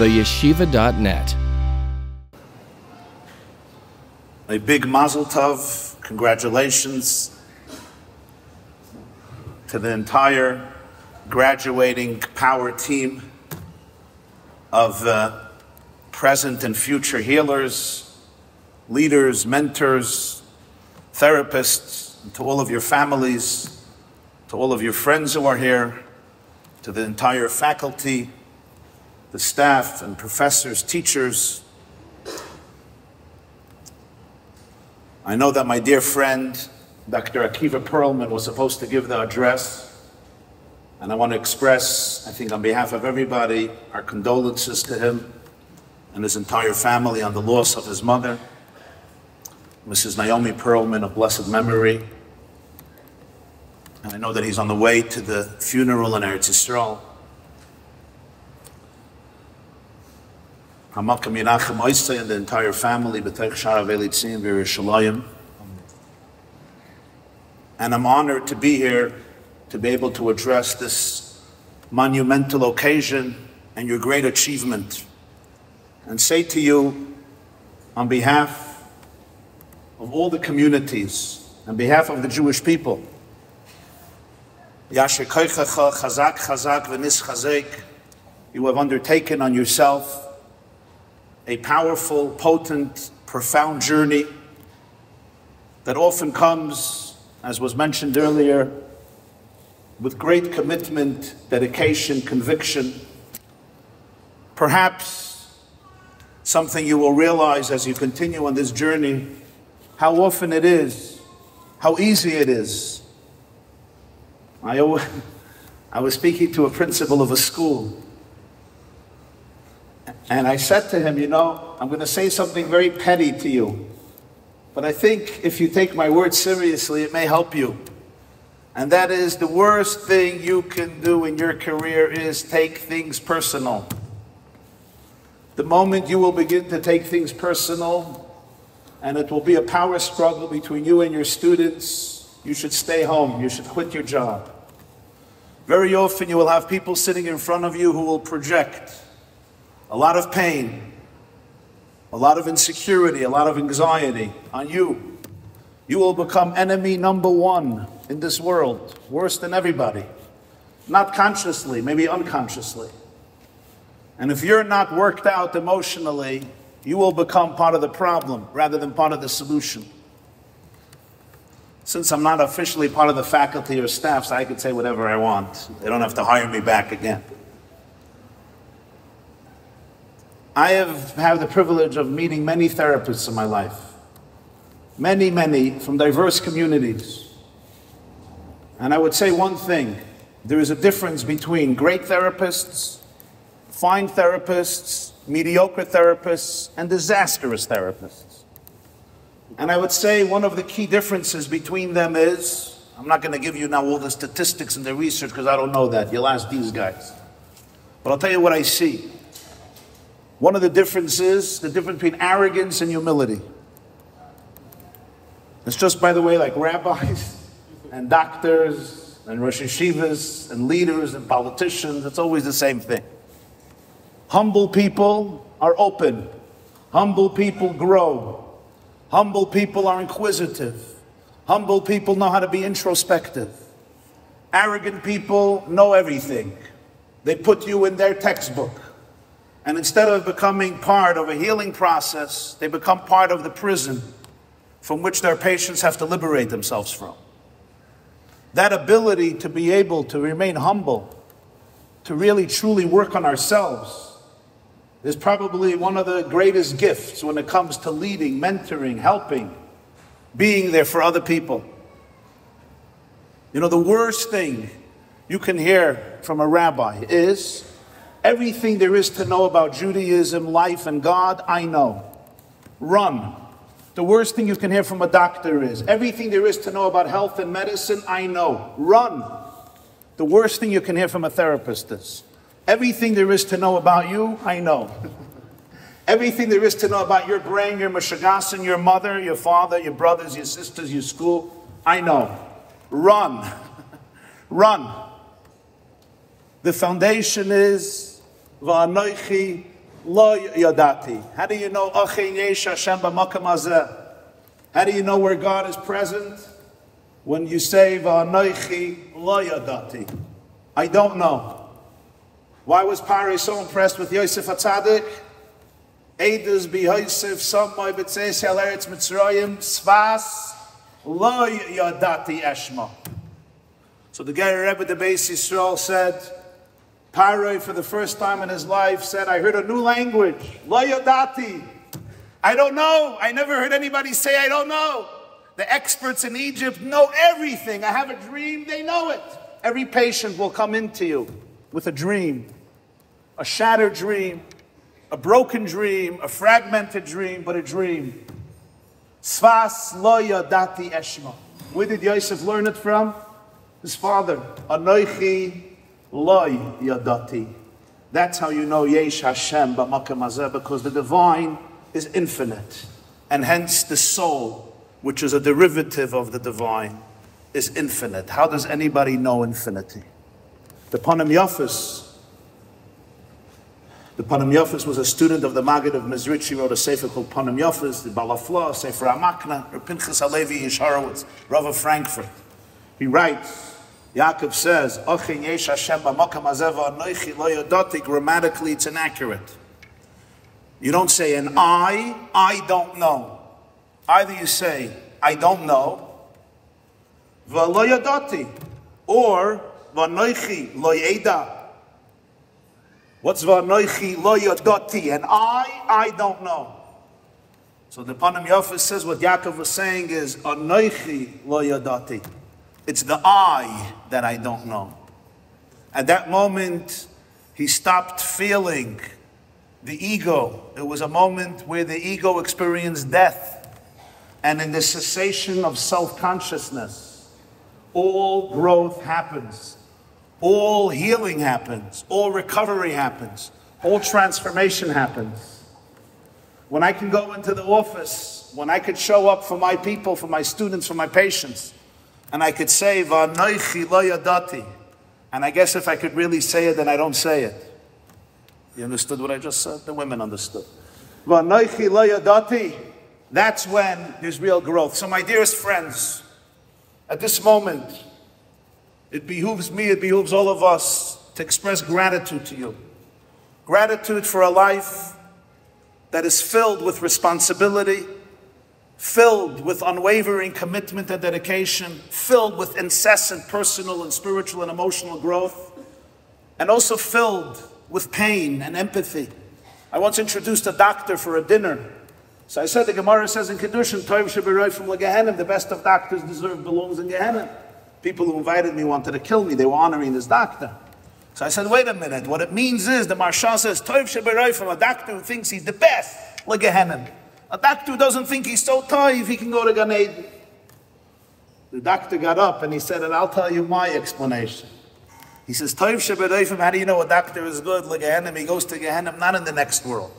theyeshiva.net. A big mazel tov, congratulations to the entire graduating power team of present and future healers, leaders, mentors, therapists, and to all of your families, to all of your friends who are here, to the entire faculty, the staff and professors, teachers. I know that my dear friend, Dr. Akiva Perlman, was supposed to give the address, and I want to express, I think on behalf of everybody, our condolences to him and his entire family on the loss of his mother, Mrs. Naomi Perlman of blessed memory. And I know that he's on the way to the funeral in Eretz Yisrael. Hamakam Yinachem Oisei and the entire family, B'tech Shara V'Elitzim V'Yerushalayim. And I'm honored to be here to be able to address this monumental occasion and your great achievement, and say to you, on behalf of all the communities, on behalf of the Jewish people, Yasher Koichacha Chazak Chazak V'Nis Chazek, you have undertaken on yourself a powerful, potent, profound journey that often comes, as was mentioned earlier, with great commitment, dedication, conviction. Perhaps something you will realize as you continue on this journey, how often it is, how easy it is. I was speaking to a principal of a school, and I said to him, you know, I'm going to say something very petty to you, but I think if you take my words seriously, it may help you. And that is, the worst thing you can do in your career is take things personal. The moment you will begin to take things personal, and it will be a power struggle between you and your students, you should stay home, you should quit your job. Very often you will have people sitting in front of you who will project a lot of pain, a lot of insecurity, a lot of anxiety on you. You will become enemy number one in this world, worse than everybody. Not consciously, maybe unconsciously. And if you're not worked out emotionally, you will become part of the problem rather than part of the solution. Since I'm not officially part of the faculty or staff, so I can say whatever I want. They don't have to hire me back again. I have had the privilege of meeting many therapists in my life. Many from diverse communities. And I would say one thing, there is a difference between great therapists, fine therapists, mediocre therapists, and disastrous therapists. And I would say one of the key differences between them is, I'm not going to give you now all the statistics and the research because I don't know that, you'll ask these guys. But I'll tell you what I see. One of the differences is the difference between arrogance and humility. It's just, by the way, like rabbis and doctors and Rosh Yeshivas and leaders and politicians, it's always the same thing. Humble people are open. Humble people grow. Humble people are inquisitive. Humble people know how to be introspective. Arrogant people know everything. They put you in their textbook. And instead of becoming part of a healing process, they become part of the prison from which their patients have to liberate themselves from. That ability to be able to remain humble, to really truly work on ourselves, is probably one of the greatest gifts when it comes to leading, mentoring, helping, being there for other people. You know, the worst thing you can hear from a rabbi is, everything there is to know about Judaism, life, and God, I know. Run. The worst thing you can hear from a doctor is, everything there is to know about health and medicine, I know. Run. The worst thing you can hear from a therapist is, everything there is to know about you, I know. Everything there is to know about your brain, your mashagasan, your mother, your father, your brothers, your sisters, your school, I know. Run. Run. The foundation is, V'anoichi Lo yadati. How do you know Achin Yesh Hashem b'makam hazeh? How do you know where God is present? When you say V'anoichi lo yadati. I don't know. Why was Pari so impressed with Yosef HaTzadik? Eidos b'Yosef Samoi b'tzeis al Eretz Mitzrayim Sfas lo yadati eshma. So the Ger Rebbe, the Beis Yisrael, said, Pari, for the first time in his life, said, I heard a new language. Lo yadati. I don't know. I never heard anybody say, I don't know. The experts in Egypt know everything. I have a dream, they know it. Every patient will come into you with a dream, a shattered dream, a broken dream, a fragmented dream, but a dream. Sfas lo yadati eshma. Where did Yosef learn it from? His father. Anoichi lo yadati. That's how you know Yesh Hashem b'makam hazeh, because the divine is infinite. And hence the soul, which is a derivative of the divine, is infinite. How does anybody know infinity? The Panim Yafis was a student of the Maggid of Mezritch. He wrote a sefer called Panim Yafis, the Balafla, Sefer HaMakna, Reb Pinchas Halevi Yisharowitz, Rav of Frankfurt. He writes, Yaakov says, Achin Yesh Hashem b'makam hazeh v'anoichi lo yadati. Grammatically, it's inaccurate. You don't say an I don't know. Either you say, I don't know, v'lo yadati, or v'anoichi lo yeda. What's v'anoichi lo yadati? And I don't know. So the Panim Yafis says what Yaakov was saying is, anoichi lo yadati. It's the I that I don't know. At that moment, he stopped feeling the ego. It was a moment where the ego experienced death. And in the cessation of self-consciousness, all growth happens. All healing happens. All recovery happens. All transformation happens. When I can go into the office, when I could show up for my people, for my students, for my patients, and I could say, V'anoichi lo yadati. And I guess if I could really say it, then I don't say it. You understood what I just said? The women understood. V'anoichi lo yadati. That's when there's real growth. So my dearest friends, at this moment, it behooves me, it behooves all of us to express gratitude to you. Gratitude for a life that is filled with responsibility, filled with unwavering commitment and dedication, filled with incessant personal and spiritual and emotional growth, and also filled with pain and empathy. I once introduced a doctor for a dinner. So I said, the Gemara says in Kedushin, Tov sheberoy from Gehenna, the best of doctors belongs in Gehenna. People who invited me wanted to kill me. They were honoring this doctor. So I said, wait a minute. What it means is, the Maharsha says, Tov sheberoy from a doctor who thinks he's the best, Gehenna. A doctor who doesn't think he's so toiv, he can go to Gan Eden. The doctor got up and he said, and I'll tell you my explanation. He says, Tov sheberoy from, how do you know a doctor is good? Gehenna, he goes to Gehenna, not in the next world.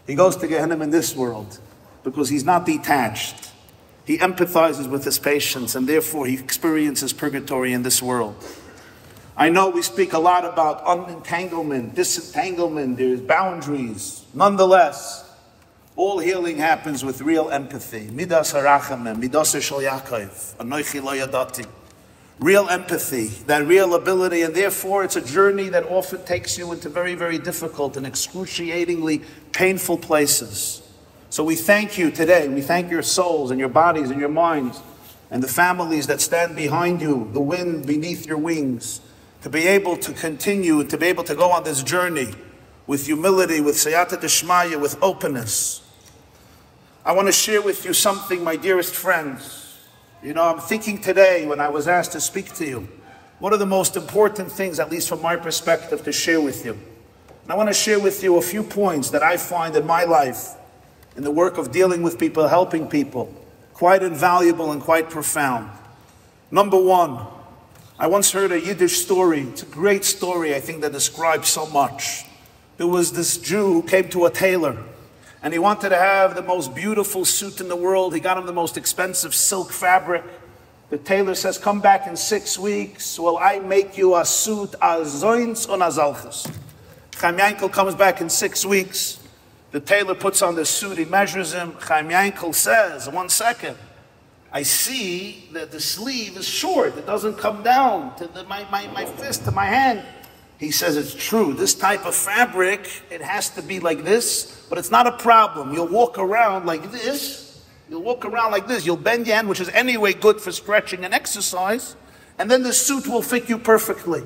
He goes to Gehenna in this world because he's not detached. He empathizes with his patients and therefore he experiences purgatory in this world. I know we speak a lot about unentanglement, disentanglement, there's boundaries. Nonetheless, all healing happens with real empathy. Midas harachamim, midas shel Yaakov, anoichi lo yadati. Real empathy, that real ability, and therefore it's a journey that often takes you into very, very difficult and excruciatingly painful places. So we thank you today. We thank your souls and your bodies and your minds and the families that stand behind you, the wind beneath your wings, to be able to continue, to be able to go on this journey with humility, with siyata d'shmaya, with openness. I want to share with you something, my dearest friends. You know, I'm thinking today when I was asked to speak to you, what are the most important things, at least from my perspective, to share with you? And I want to share with you a few points that I find in my life, in the work of dealing with people, helping people, quite invaluable and quite profound. Number one, I once heard a Yiddish story. It's a great story, I think, that describes so much. There was this Jew who came to a tailor, and he wanted to have the most beautiful suit in the world. He got him the most expensive silk fabric. The tailor says, come back in 6 weeks. Will I make you a suit as zoins und as alches. Chaim Yankel comes back in 6 weeks. The tailor puts on the suit, he measures him. Chaim Yankel says, 1 second, I see that the sleeve is short. It doesn't come down to my fist, to my hand. He says, it's true. This type of fabric, it has to be like this, but it's not a problem. You'll walk around like this. You'll walk around like this. You'll bend your hand, which is anyway good for stretching and exercise, and then the suit will fit you perfectly.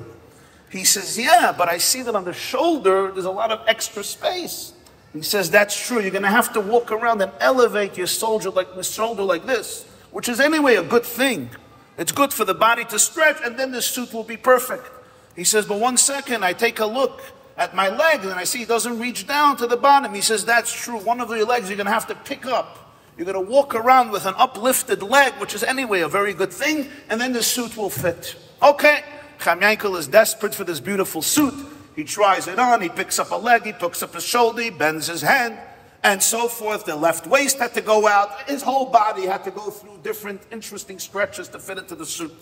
He says, yeah, but I see that on the shoulder, there's a lot of extra space. He says, that's true. You're going to have to walk around and elevate your shoulder like this, which is anyway a good thing. It's good for the body to stretch, and then the suit will be perfect. He says, but 1 second, I take a look at my leg, and I see it doesn't reach down to the bottom. He says, that's true. One of your legs you're going to have to pick up. You're going to walk around with an uplifted leg, which is anyway a very good thing, and then the suit will fit. Okay. Chaim Yankel is desperate for this beautiful suit. He tries it on, he picks up a leg, he picks up his shoulder, he bends his hand, and so forth. The left waist had to go out. His whole body had to go through different interesting stretches to fit into the suit.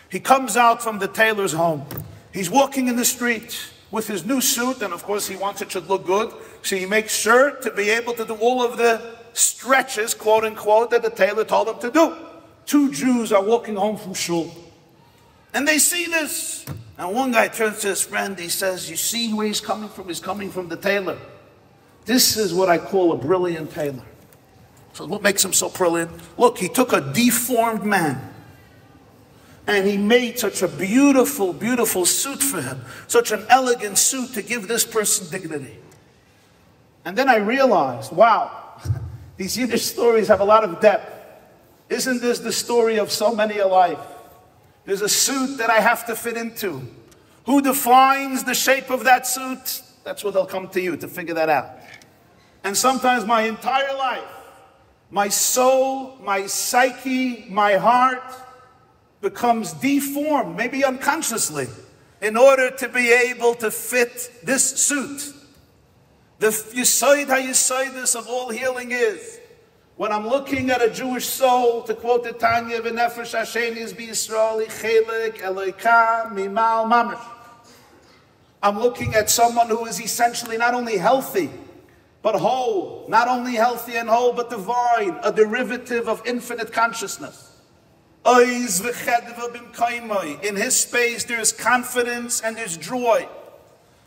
He comes out from the tailor's home. He's walking in the street with his new suit, and of course he wants it to look good, so he makes sure to be able to do all of the stretches, quote unquote, that the tailor told him to do. 2 Jews are walking home from shul, and they see this. And one guy turns to his friend, he says, you see where he's coming from? He's coming from the tailor. This is what I call a brilliant tailor. So what makes him so brilliant? Look, he took a deformed man, and he made such a beautiful, beautiful suit for him. Such an elegant suit to give this person dignity. And then I realized, wow, these Yiddish stories have a lot of depth. Isn't this the story of so many a life? There's a suit that I have to fit into. Who defines the shape of that suit? That's what they'll come to you to figure that out. And sometimes my entire life, my soul, my psyche, my heart becomes deformed, maybe unconsciously, in order to be able to fit this suit. The yisoid ha-yisoidus of all healing is, when I'm looking at a Jewish soul, to quote the Tanya, v'nefesh Hashem is b'Yisrael, chelek Eloka mimal mamash. I'm looking at someone who is essentially not only healthy, but whole. Not only healthy and whole, but divine, a derivative of infinite consciousness. In his space, there is confidence and there's joy.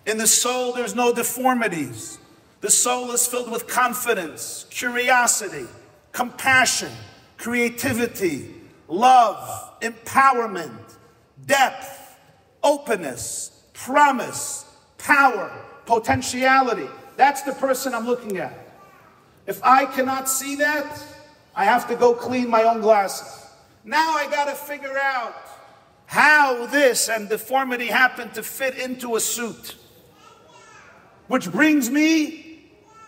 In the soul, there's no deformities. The soul is filled with confidence, curiosity, compassion, creativity, love, empowerment, depth, openness, promise, power, potentiality. That's the person I'm looking at. If I cannot see that, I have to go clean my own glasses. Now I got to figure out how this and deformity happen to fit into a suit. Which brings me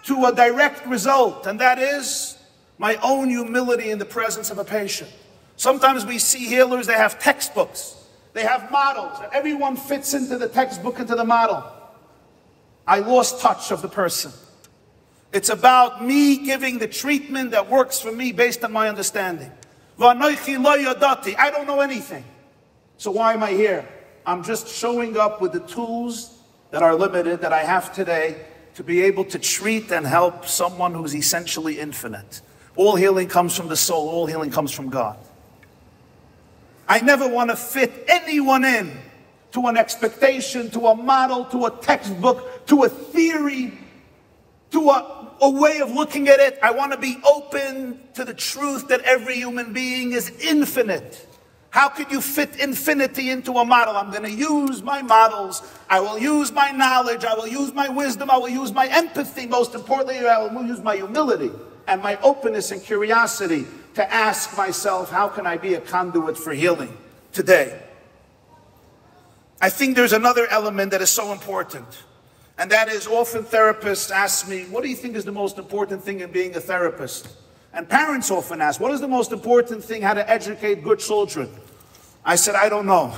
to a direct result, and that is my own humility in the presence of a patient. Sometimes we see healers, they have textbooks, they have models, and everyone fits into the textbook, into the model. I lost touch of the person. It's about me giving the treatment that works for me based on my understanding. I don't know anything. So why am I here? I'm just showing up with the tools that are limited, that I have today, to be able to treat and help someone who's essentially infinite. All healing comes from the soul. All healing comes from God. I never want to fit anyone in to an expectation, to a model, to a textbook, to a theory, to a way of looking at it. I want to be open to the truth that every human being is infinite. How could you fit infinity into a model? I'm going to use my models. I will use my knowledge. I will use my wisdom. I will use my empathy. Most importantly, I will use my humility and my openness and curiosity to ask myself, how can I be a conduit for healing today? I think there's another element that is so important. And that is, often therapists ask me, what do you think is the most important thing in being a therapist? And parents often ask, what is the most important thing, how to educate good children? I said, I don't know.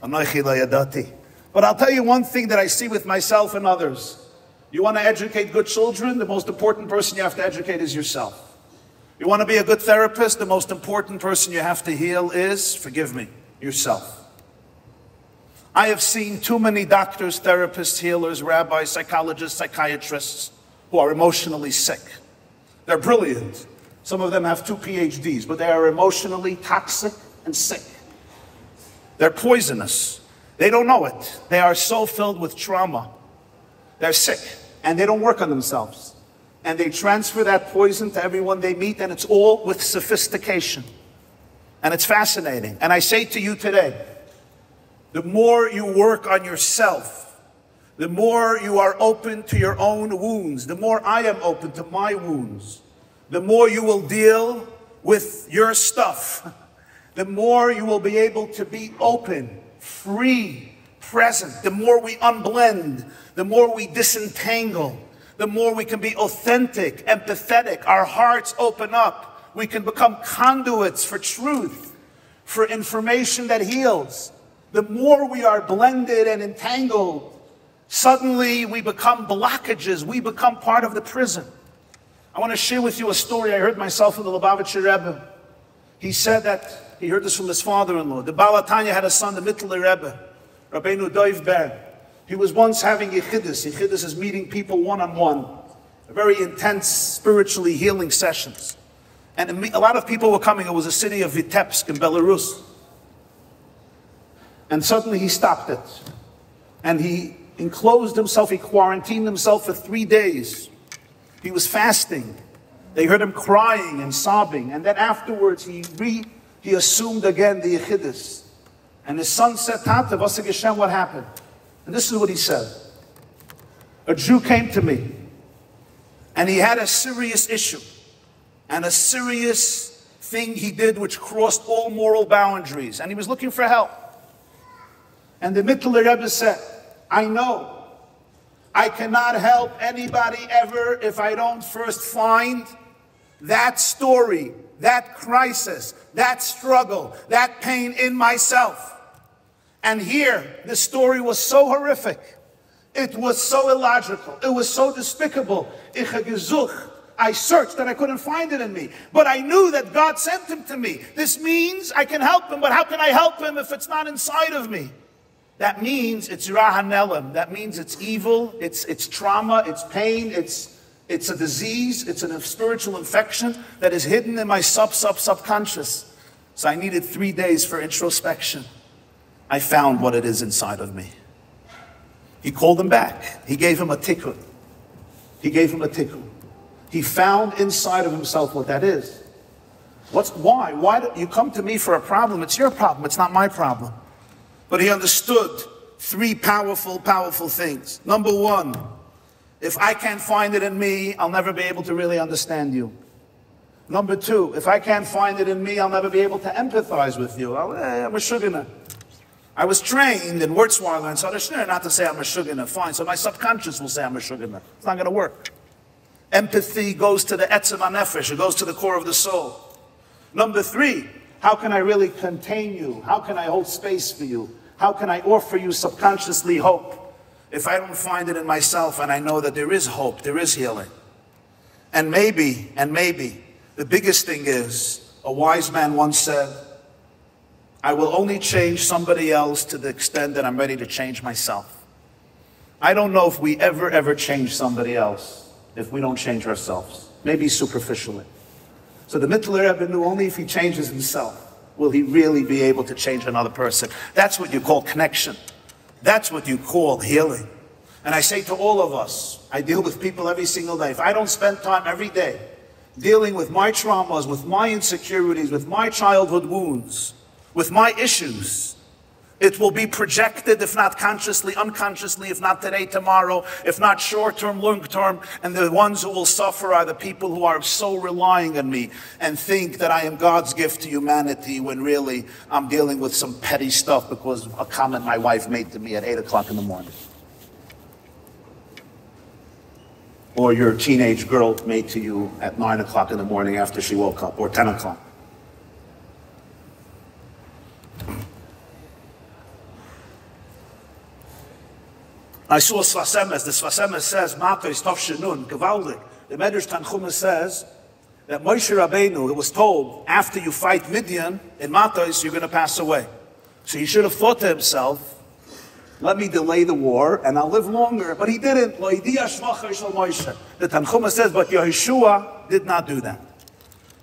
But I'll tell you one thing that I see with myself and others. You want to educate good children, the most important person you have to educate is yourself. You want to be a good therapist, the most important person you have to heal is, forgive me, yourself. I have seen too many doctors, therapists, healers, rabbis, psychologists, psychiatrists who are emotionally sick. They're brilliant. Some of them have 2 PhDs, but they are emotionally toxic and sick. They're poisonous. They don't know it. They are so filled with trauma. They're sick, and they don't work on themselves. And they transfer that poison to everyone they meet, and it's all with sophistication. And it's fascinating. And I say to you today, the more you work on yourself, the more you are open to your own wounds, the more I am open to my wounds, the more you will deal with your stuff, the more you will be able to be open, free, present. The more we unblend, the more we disentangle, the more we can be authentic, empathetic, our hearts open up. We can become conduits for truth, for information that heals. The more we are blended and entangled, suddenly we become blockages. We become part of the prison. I want to share with you a story I heard myself in the Lubavitcher Rebbe. He said that, he heard this from his father-in-law. The Baal HaTanya had a son, the Mittler Rebbe, Rabbeinu Dov Ber. He was once having yichidus. Yichidus is meeting people one-on-one. Very intense, spiritually healing sessions. And a lot of people were coming. It was a city of Vitebsk in Belarus. And suddenly he stopped it. And he enclosed himself, he quarantined himself for 3 days. He was fasting. They heard him crying and sobbing. And then afterwards he assumed again the yichidus. And his son said, Tata, what happened? And this is what he said. A Jew came to me, and he had a serious issue, and a serious thing he did which crossed all moral boundaries, and he was looking for help. And the Mittler Rebbe said, I know I cannot help anybody ever if I don't first find that story, that crisis, that struggle, that pain in myself. And here, the story was so horrific. It was so illogical. It was so despicable. I searched and I couldn't find it in me. But I knew that God sent him to me. This means I can help him, but how can I help him if it's not inside of me? That means it's Rahanelim. That means it's evil, it's trauma, it's pain, it's a disease, it's a spiritual infection that is hidden in my subconscious. So I needed 3 days for introspection. I found what it is inside of me. He called him back. He gave him a tikkun. He gave him a tikkun. He found inside of himself what that is. Why? Why do you come to me for a problem? It's your problem. It's not my problem. But he understood 3 powerful, powerful things. Number 1, if I can't find it in me, I'll never be able to really understand you. Number 2, if I can't find it in me, I'll never be able to empathize with you. I'm a shugana. I was trained in Wurzweiler and Sarah Schneirer not to say I'm a shugana. Fine, so my subconscious will say I'm a shugana. It's not going to work. Empathy goes to the etzem hanefesh. It goes to the core of the soul. Number 3, how can I really contain you? How can I hold space for you? How can I offer you subconsciously hope if I don't find it in myself and I know that there is hope, there is healing? And maybe, the biggest thing is, a wise man once said, I will only change somebody else to the extent that I'm ready to change myself. I don't know if we ever change somebody else if we don't change ourselves, maybe superficially. So the Mittler Rebbe knew only if he changes himself will he really be able to change another person. That's what you call connection. That's what you call healing. And I say to all of us, I deal with people every single day. If I don't spend time every day dealing with my traumas, with my insecurities, with my childhood wounds, with my issues, it will be projected, if not consciously, unconsciously, if not today, tomorrow, if not short-term, long-term. And the ones who will suffer are the people who are so relying on me and think that I am God's gift to humanity when really I'm dealing with some petty stuff because a comment my wife made to me at 8 o'clock in the morning. Or your teenage girl made to you at 9 o'clock in the morning after she woke up, or 10 o'clock. I saw Svasemes. The Svasemes says, Mata is Tov Shenun, Gewaldig. The Medrash Tanchuma says that Moshe Rabbeinu, it was told, after you fight Midian, in Matos, you're going to pass away. So he should have thought to himself, let me delay the war and I'll live longer. But he didn't. The Tanchuma says, but Yehoshua did not do that.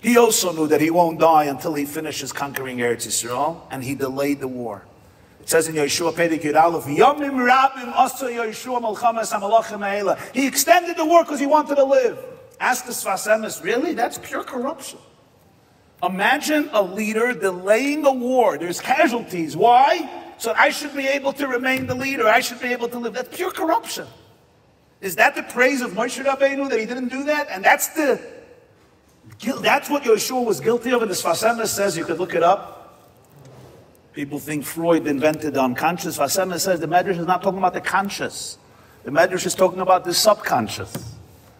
He also knew that he won't die until he finishes conquering Eretz Yisrael, and he delayed the war. It says in Yeshua Perek Yud Aleph, Yomim Rabim Asa Yeshua Malchamas HaMalachim Ha'ela. He extended the war because he wanted to live. Ask the Sfas Emes, really? That's pure corruption. Imagine a leader delaying a war. There's casualties. Why? So I should be able to remain the leader. I should be able to live. That's pure corruption. Is that the praise of Moshe Rabbeinu that he didn't do that? And that's what Yeshua was guilty of. And the Sfas Emes says, you could look it up. People think Freud invented the unconscious. Sfas Emes says the Medrash is not talking about the conscious. The Medrash is talking about the subconscious.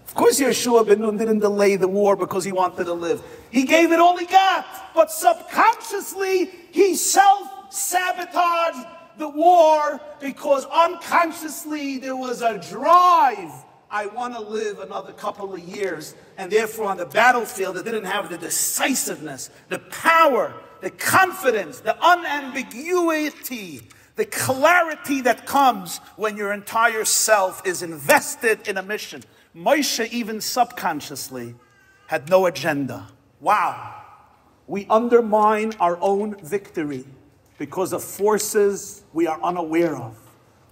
Of course, Yeshua ben Nun didn't delay the war because he wanted to live. He gave it all he got. But subconsciously, he self-sabotaged the war because unconsciously there was a drive. I want to live another couple of years. And therefore, on the battlefield, it didn't have the decisiveness, the power, the confidence, the unambiguity, the clarity that comes when your entire self is invested in a mission. Moshe, even subconsciously, had no agenda. Wow. We undermine our own victory because of forces we are unaware of.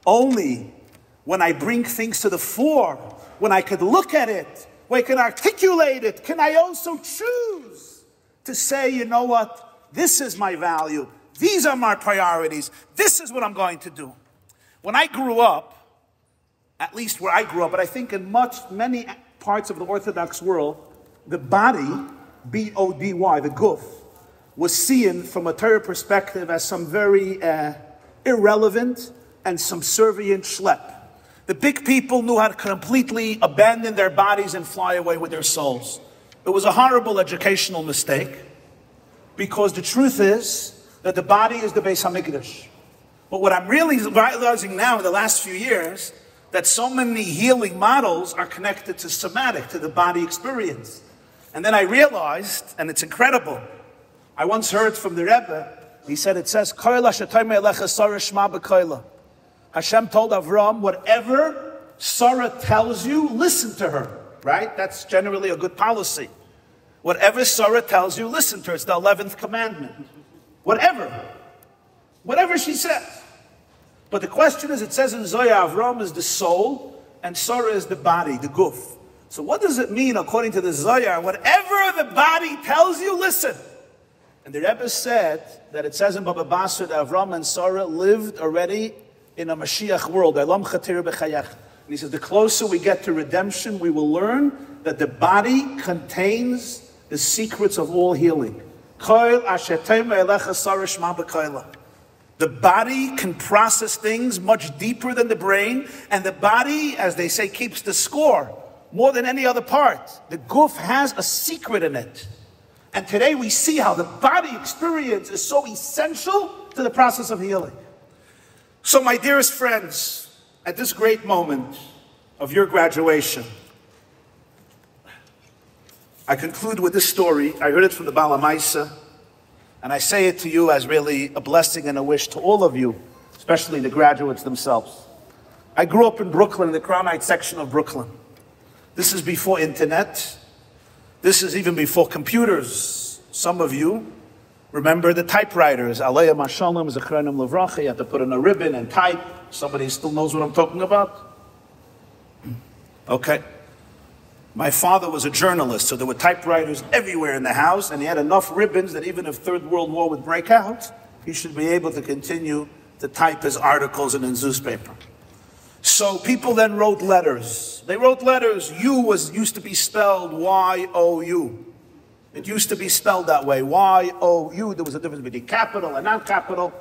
Only when I bring things to the fore, when I could look at it, when I can articulate it, can I also choose to say, you know what, this is my value, these are my priorities, this is what I'm going to do. When I grew up, at least where I grew up, but I think in many parts of the Orthodox world, the body, B-O-D-Y, the guf, was seen from a Torah perspective as some very irrelevant and subservient schlep. The big people knew how to completely abandon their bodies and fly away with their souls. It was a horrible educational mistake, because the truth is that the body is the Beis HaMikdash. But what I'm really realizing now in the last few years, that so many healing models are connected to somatic, to the body experience. And then I realized, and it's incredible, I once heard from the Rebbe, he said, it says, Hashem told Avram, whatever Sarah tells you, listen to her, right? That's generally a good policy. Whatever Sarah tells you, listen to her. It's the 11th commandment. Whatever she says. But the question is, it says in Zohar, Avram is the soul, and Sarah is the body, the guf. So what does it mean, according to the Zohar? Whatever the body tells you, listen. And the Rebbe said that it says in Baba Basra that Avram and Sarah lived already in a Mashiach world. And he says, the closer we get to redemption, we will learn that the body contains the secrets of all healing. The body can process things much deeper than the brain, and the body, as they say, keeps the score more than any other part. The guf has a secret in it. And today we see how the body experience is so essential to the process of healing. So my dearest friends, at this great moment of your graduation, I conclude with this story. I heard it from the Bala Maisa, and I say it to you as really a blessing and a wish to all of you, especially the graduates themselves. I grew up in Brooklyn, in the Crown Heights section of Brooklyn. This is before internet. This is even before computers. Some of you remember the typewriters. Aleya Mashalom, Zechronim Levracha. You had to put in a ribbon and type. Somebody still knows what I'm talking about? Okay. My father was a journalist, so there were typewriters everywhere in the house, and he had enough ribbons that even if Third World War would break out, he should be able to continue to type his articles in his newspaper. So people then wrote letters. They wrote letters. Used to be spelled Y-O-U. It used to be spelled that way, Y-O-U. There was a difference between capital and non-capital.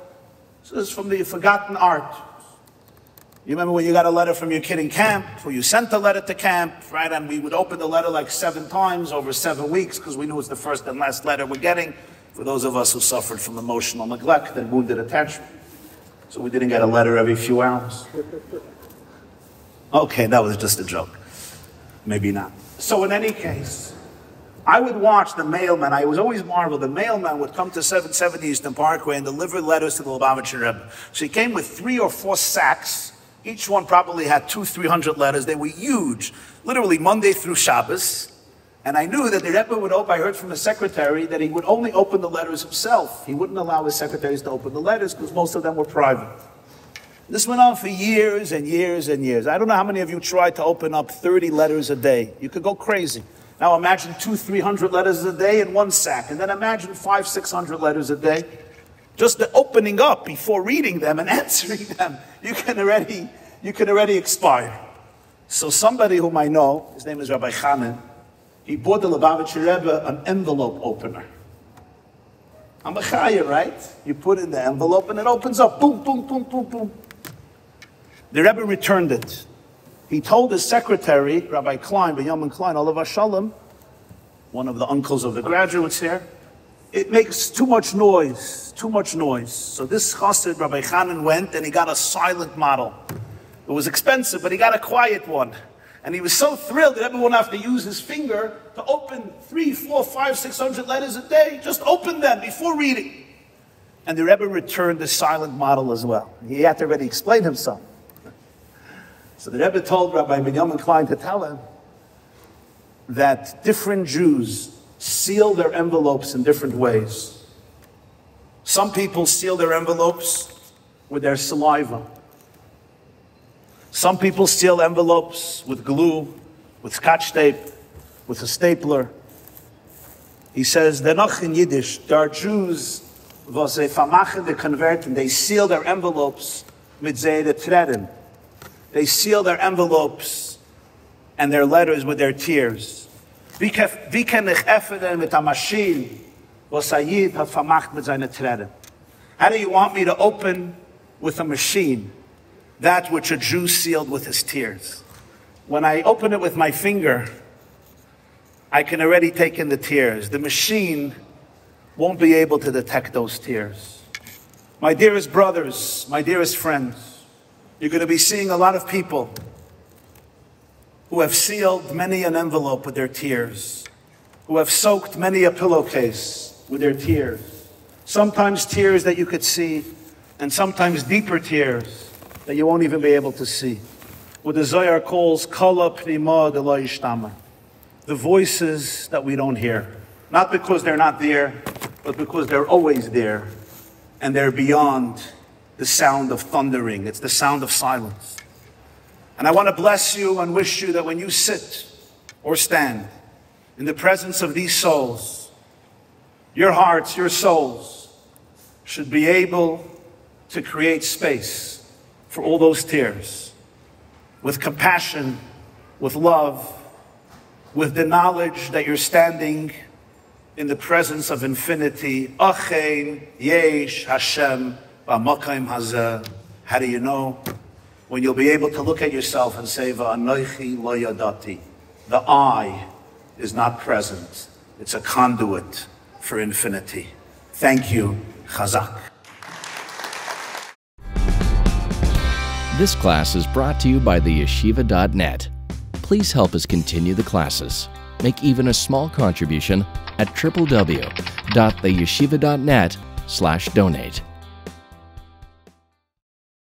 So this is from the forgotten art. You remember when you got a letter from your kid in camp, or you sent a letter to camp, right? And we would open the letter like 7 times over 7 weeks because we knew it was the first and last letter we're getting, for those of us who suffered from emotional neglect and wounded attachment. So we didn't get a letter every few hours. Okay, that was just a joke. Maybe not. So in any case, I would watch the mailman. I was always marveled. The mailman would come to 770 Eastern Parkway and deliver letters to the Lubavitcher Rebbe. So he came with 3 or 4 sacks. Each one probably had 200-300 letters. They were huge, literally Monday through Shabbos. And I knew that the Rebbe would open, I heard from the secretary that he would only open the letters himself. He wouldn't allow his secretaries to open the letters because most of them were private. This went on for years and years and years. I don't know how many of you tried to open up 30 letters a day. You could go crazy. Now imagine 200-300 letters a day in one sack, and then imagine 500-600 letters a day. Just the opening up before reading them and answering them, you can already expire. So somebody whom I know, his name is Rabbi Chanan, he bought the Lubavitcher Rebbe an envelope opener. I'm a chaya, right? You put in the envelope and it opens up. Boom, boom, boom, boom, boom. The Rebbe returned it. He told his secretary, Rabbi Klein, Benjamin Klein, Olav Shalom, one of the uncles of the graduates here, it makes too much noise, too much noise. So this chassid, Rabbi Chanan, went and he got a silent model. It was expensive, but he got a quiet one. And he was so thrilled that everyone would have to use his finger to open 3, 4, 5, 600 letters a day. Just open them before reading. And the Rebbe returned the silent model as well. He had to already explain himself. So the Rebbe told Rabbi Benjamin Klein to tell him that different Jews seal their envelopes in different ways. Some people seal their envelopes with their saliva. Some people seal envelopes with glue, with scotch tape, with a stapler. He says, "Denach in Yiddish, there are Jews, was they vermachen, they convert, and they seal their envelopes mit zeide treden. They seal their envelopes and their letters with their tears. Wie kann ich öffnen mit einer Maschine, was ein Yid hat vermacht mit seinen Tränen? How do you want me to open with a machine that which a Jew sealed with his tears? When I open it with my finger, I can already take in the tears. The machine won't be able to detect those tears. My dearest brothers, my dearest friends, you're going to be seeing a lot of people who have sealed many an envelope with their tears, who have soaked many a pillowcase with their tears. Sometimes tears that you could see, and sometimes deeper tears that you won't even be able to see. What the Zohar calls kala pnima de lo yishtama, the voices that we don't hear. Not because they're not there, but because they're always there, and they're beyond the sound of thundering. It's the sound of silence. And I want to bless you and wish you that when you sit or stand in the presence of these souls, your hearts, your souls should be able to create space for all those tears with compassion, with love, with the knowledge that you're standing in the presence of infinity. Achein yesh Hashem b'makayim hazeh. How do you know? When you'll be able to look at yourself and say, Va'anochi lo yadati. The I is not present. It's a conduit for infinity. Thank you. Chazak. This class is brought to you by theyeshiva.net. Please help us continue the classes. Make even a small contribution at www.theyeshiva.net/donate.